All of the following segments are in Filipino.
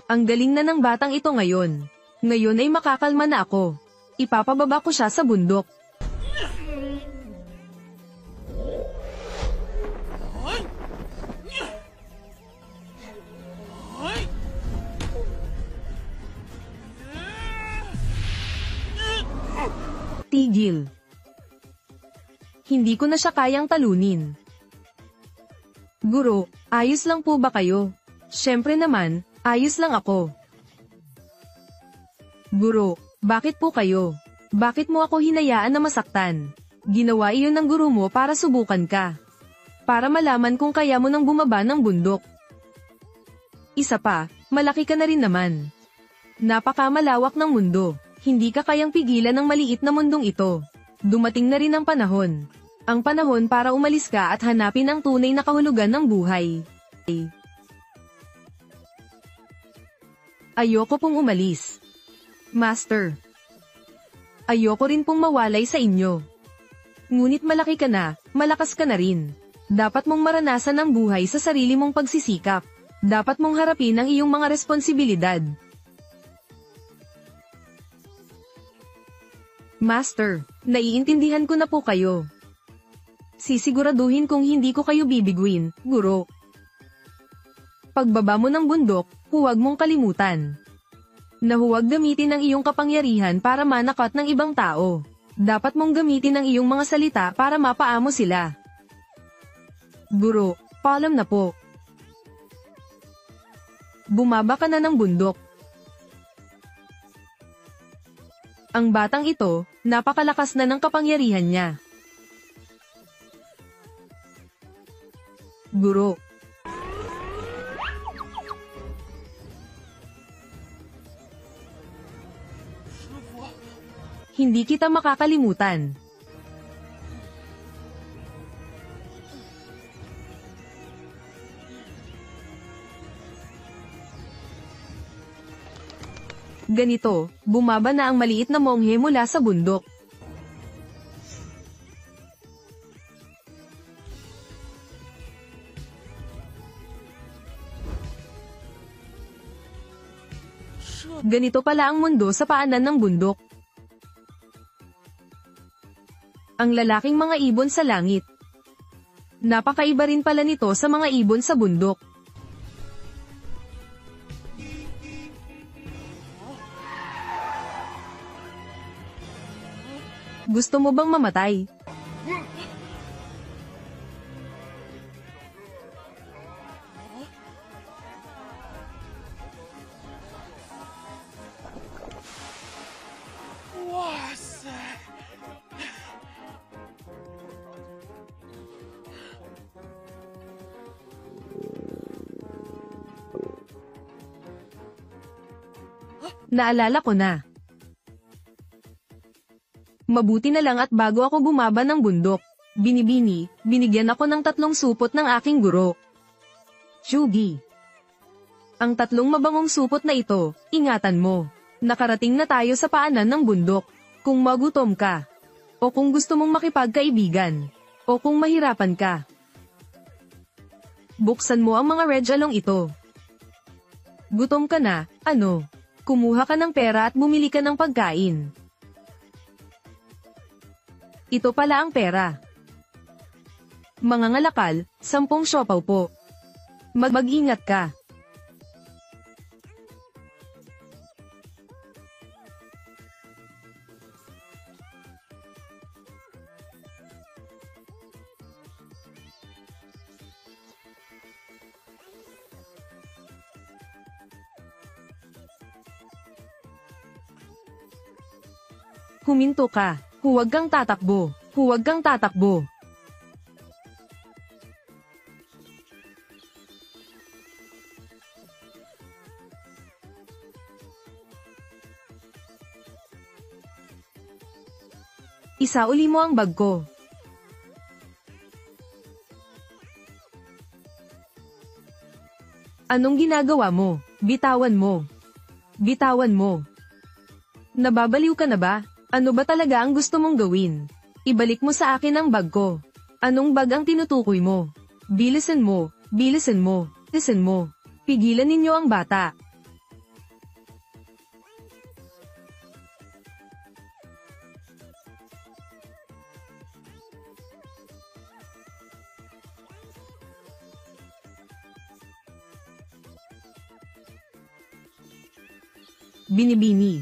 Ang galing na ng batang ito ngayon. Ngayon ay makakalma na ako. Ipapababa ko siya sa bundok. Tigil. Hindi ko na siya kayang talunin. Guro, ayos lang po ba kayo? Siyempre naman, ayos lang ako. Guro, bakit po kayo? Bakit mo ako hinayaan na masaktan? Ginawa iyon ng guro mo para subukan ka. Para malaman kung kaya mo nang bumaba ng bundok. Isa pa, malaki ka na rin naman. Napakamalawak ng mundo. Hindi ka kayang pigilan ng maliit na mundong ito. Dumating na rin ang panahon. Ang panahon para umalis ka at hanapin ang tunay na kahulugan ng buhay. Ayoko pong umalis. Master. Ayoko rin pong mawalay sa inyo. Ngunit malaki ka na, malakas ka na rin. Dapat mong maranasan ang buhay sa sarili mong pagsisikap. Dapat mong harapin ang iyong mga responsibilidad. Master, naiintindihan ko na po kayo. Sisiguraduhin kong hindi ko kayo bibiguin, guro. Pagbaba mo ng bundok, huwag mong kalimutan na huwag gamitin ang iyong kapangyarihan para manakat ng ibang tao. Dapat mong gamitin ang iyong mga salita para mapaamo sila. Guro, paalam na po. Bumaba ka na ng bundok. Ang batang ito, napakalakas na ng kapangyarihan niya. Guro. Hindi kita makakalimutan. Ganito, bumaba na ang maliit na monghe mula sa bundok. Ganito pala ang mundo sa paanan ng bundok. Ang lalaking mga ibon sa langit. Napakaiba rin pala nito sa mga ibon sa bundok. Gusto mo bang mamatay? Naalala ko na. Mabuti na lang at bago ako bumaba ng bundok, binigyan ako ng 3 supot ng aking guro. Chugi. Ang 3 mabangong supot na ito, ingatan mo. Nakarating na tayo sa paanan ng bundok. Kung magutom ka, o kung gusto mong makipagkaibigan, o kung mahirapan ka, buksan mo ang mga redjalong ito. Gutom ka na, ano? Kumuha ka ng pera at bumili ka ng pagkain. Ito pala ang pera. Mga ngalakal, 10 siopaw po. Mag-ingat ka. Huminto ka. Huwag kang tatakbo. Huwag kang tatakbo. Isauli mo ang bag ko. Anong ginagawa mo? Bitawan mo. Bitawan mo. Nababaliw ka na ba? Ano ba talaga ang gusto mong gawin? Ibalik mo sa akin ang bag ko. Anong bag ang tinutukoy mo? Bilisan mo, bilisan mo, bilisan mo. Pigilan ninyo ang bata. Binibini.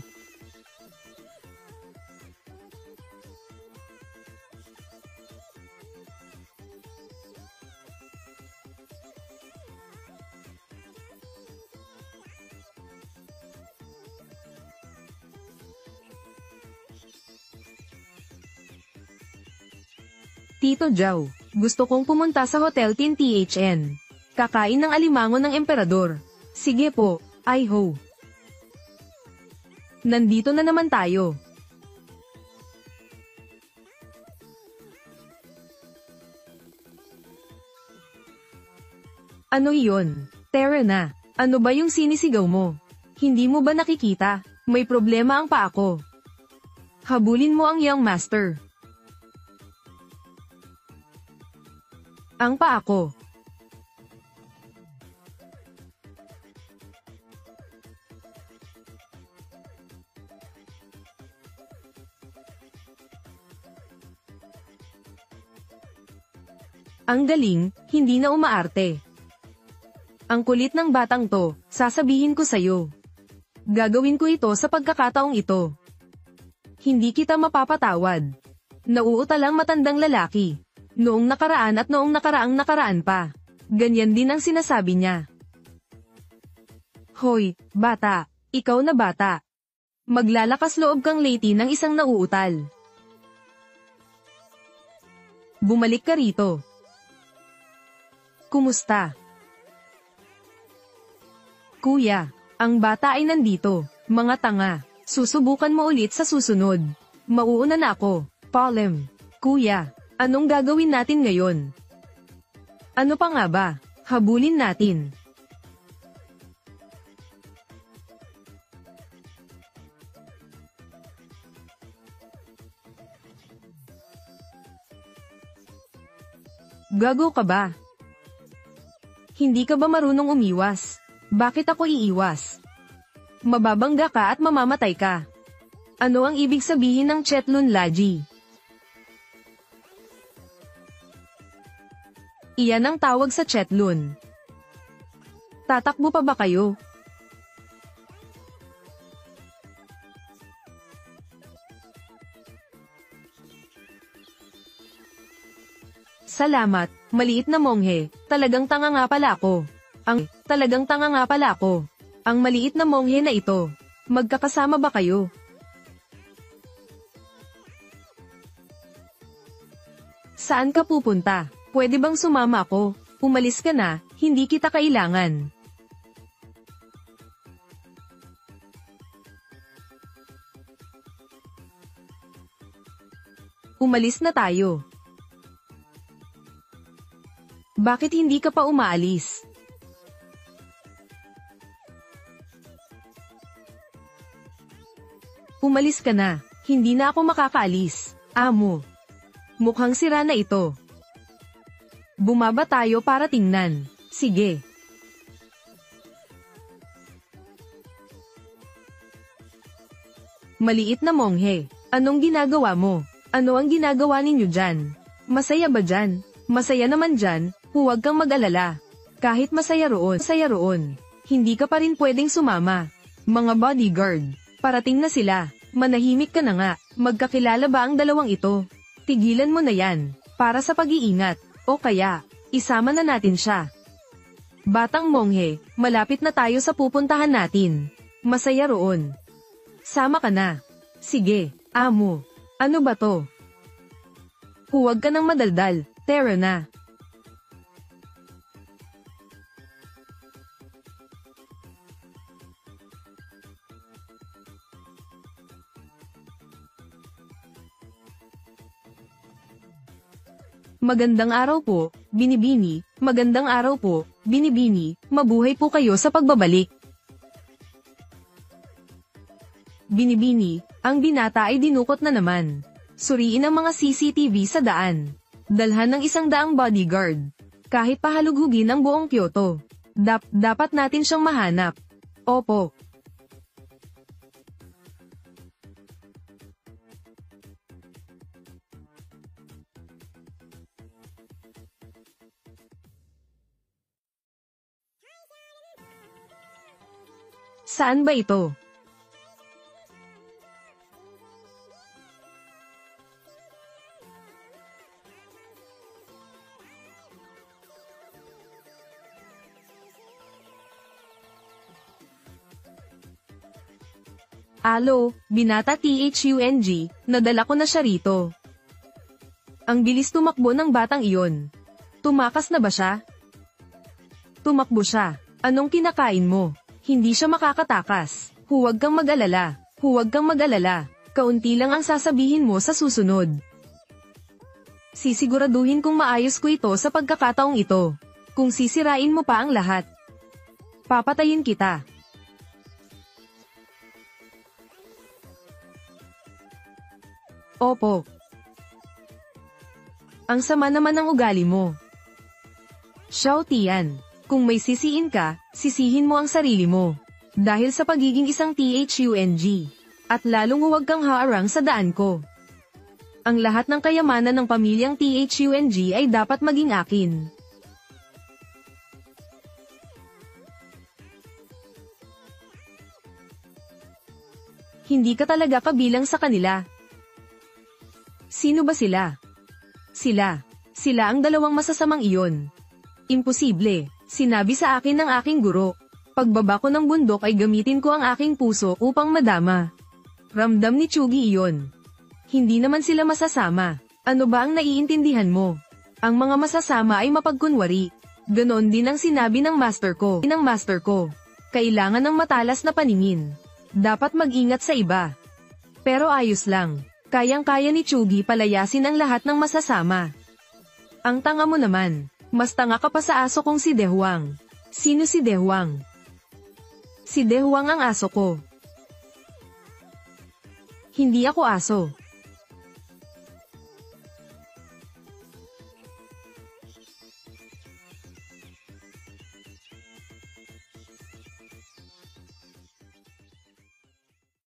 Tito Joe, gusto kong pumunta sa Hotel TNTHN. Kakain ng alimango ng emperador. Sige po, I-ho. Nandito na naman tayo. Ano iyon? Tara na. Ano ba yung sinisigaw mo? Hindi mo ba nakikita? May problema ang paa ko. Habulin mo ang young master. Ang paa ko. Ang galing, hindi na umaarte. Ang kulit ng batang to, sasabihin ko sa'yo. Gagawin ko ito sa pagkakataong ito. Hindi kita mapapatawad. Nauutalang matandang lalaki. Noong nakaraan at noong nakaraan pa. Ganyan din ang sinasabi niya. Hoy, bata. Ikaw na bata. Maglalakas loob kang lady ng isang nauutal. Bumalik ka rito. Kumusta? Kuya, ang bata ay nandito. Mga tanga. Susubukan mo ulit sa susunod. Mauuna na ako. Polem. Kuya. Anong gagawin natin ngayon? Ano pa nga ba? Habulin natin. Gago ka ba? Hindi ka ba marunong umiwas? Bakit ako iiwas? Mababangga ka at mamamatay ka. Ano ang ibig sabihin ng Chetlun Laji? Iyan ang tawag sa Chetlun. Tatakbo pa ba kayo? Salamat, maliit na monghe. Talagang tanga nga pala ako. Ang maliit na monghe na ito. Magkakasama ba kayo? Saan ka pupunta? Pwede bang sumama ako? Umalis ka na, hindi kita kailangan. Umalis na tayo. Bakit hindi ka pa umaalis? Umalis ka na, hindi na ako makakaalis. Amo. Mukhang sira na ito. Bumaba tayo para tingnan. Sige. Maliit na monghe, anong ginagawa mo? Ano ang ginagawa ninyo dyan? Masaya ba dyan? Masaya naman dyan, huwag kang mag-alala. Kahit masaya roon, hindi ka pa rin pwedeng sumama. Mga bodyguard, parating na sila. Manahimik ka na nga, magkakilala ba ang dalawang ito? Tigilan mo na yan, para sa pag-iingat. O kaya, isama na natin siya. Batang monghe, malapit na tayo sa pupuntahan natin. Masaya roon. Sama ka na. Sige, amo. Ano ba to? Huwag ka nang madaldal, tara na. Magandang araw po, Binibini. Magandang araw po, Binibini. Mabuhay po kayo sa pagbabalik. Binibini, ang binata ay dinukot na naman. Suriin ang mga CCTV sa daan. Dalhan ng 100 bodyguard. Kahit pahalughugin ang buong Kyoto. Dapat natin siyang mahanap. Opo. Saan ba ito? Alo, binata THUNG, nadala ko na siya rito. Ang bilis tumakbo ng batang iyon. Tumakas na ba siya? Tumakbo siya. Anong kinakain mo? Hindi siya makakatakas. Huwag kang mag-alala. Huwag kang mag-alala. Kaunti lang ang sasabihin mo sa susunod. Sisiguraduhin kong maayos ko ito sa pagkakataong ito. Kung sisirain mo pa ang lahat, papatayin kita. Opo. Ang sama naman ng ugali mo. Xiao Tian, kung may sisiin ka, sisihin mo ang sarili mo. Dahil sa pagiging isang THUNG. At lalong huwag kang haarang sa daan ko. Ang lahat ng kayamanan ng pamilyang THUNG ay dapat maging akin. Hindi ka talaga kabilang sa kanila. Sino ba sila? Sila ang dalawang masasamang iyon. Imposible, sinabi sa akin ng aking guro. Pagbaba ko ng bundok ay gamitin ko ang aking puso upang madama. Ramdam ni Chugi iyon. Hindi naman sila masasama. Ano ba ang naiintindihan mo? Ang mga masasama ay mapagkunwari. Ganon din ang sinabi ng master ko. Kailangan ng matalas na paningin. Dapat mag-ingat sa iba. Pero ayos lang. Kayang-kaya ni Chugi palayasin ang lahat ng masasama. Ang tanga mo naman. Mas tanga ka pa sa aso kong si Dehuang. Sino si Dehuang? Si Dehuang ang aso ko. Hindi ako aso.